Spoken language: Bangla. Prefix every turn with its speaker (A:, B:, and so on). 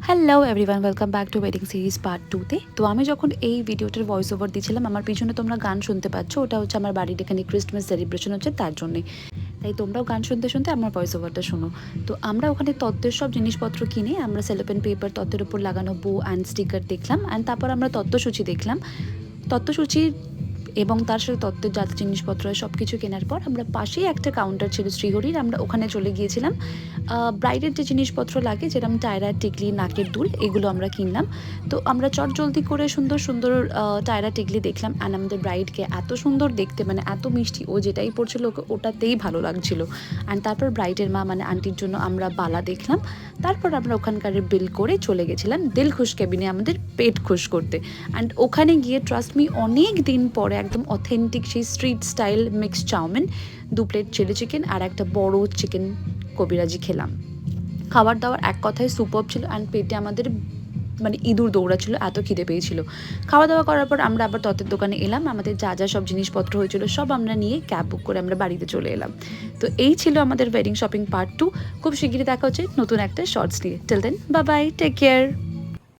A: Hello everyone, welcome back to wedding series part 2তে। তো আমি যখন এই ভিডিওটার ভয়েস ওভার দিচ্ছিলাম, আমার পিছনে তোমরা গান শুনতে পাচ্ছ। ওটা হচ্ছে আমার বাড়ির এখানে ক্রিসমাস সেলিব্রেশন হচ্ছে, তার জন্যে। তাই তোমরাও গান শুনতে শুনতে আমার ভয়েস ওভারটা শোনো। তো আমরা ওখানে তত্ত্বের সব জিনিসপত্র কিনে আমরা সেলোপেন পেপার তত্ত্বের উপর লাগানো বো অ্যান্ড স্টিকার দেখলাম, অ্যান্ড তারপর আমরা তত্ত্বসূচি দেখলাম। তত্ত্বসূচির এবং তার সাথে তত্ত্বের যা জিনিসপত্র হয় সব কিছু কেনার পর আমরা পাশেই একটা কাউন্টার ছিল শ্রীহরির, আমরা ওখানে চলে গিয়েছিলাম। ব্রাইডের যে জিনিসপত্র লাগে, যেরকম টায়রা, টিকলি, নাকের দুল, এগুলো আমরা কিনলাম। তো আমরা চটজলদি করে সুন্দর সুন্দর টায়রা, টিকলি দেখলাম। অ্যান্ড আমাদের ব্রাইডকে এত সুন্দর দেখতে, মানে এত মিষ্টি, ও যেটাই পড়ছিল ওকে ওটাতেই ভালো লাগছিল। অ্যান্ড তারপর ব্রাইডের মা মানে আন্টির জন্য আমরা বালা দেখলাম। তারপর আমরা ওখানকার বিল করে চলে গেছিলাম দিল খুশ কেবিনে আমাদের পেট খুশ করতে। অ্যান্ড ওখানে গিয়ে ট্রাস্ট মি অনেক দিন পরে একদম অথেন্টিক সেই street style mixed chowmein, 2 plate chilli chicken আর একটা বড় চিকেন কবিরাজি খেলাম। খাবার দাবার এক কথায় সুপারব ছিল। অ্যান্ড পেটে আমাদের মানে ইঁদুর দৌড়াচ্ছিল, এত খিদে পেয়েছিল। খাওয়া দাওয়া করার পর আমরা আবার ততের দোকানে এলাম। আমাদের যা যা সব জিনিসপত্র হয়েছিল সব আমরা নিয়ে ক্যাব বুক করে আমরা বাড়িতে চলে এলাম। তো এই ছিল আমাদের ওয়েডিং শপিং পার্ট 2। খুব শিগগিরই দেখা হচ্ছে নতুন একটা শর্টস নিয়ে। Till then bye bye, take care.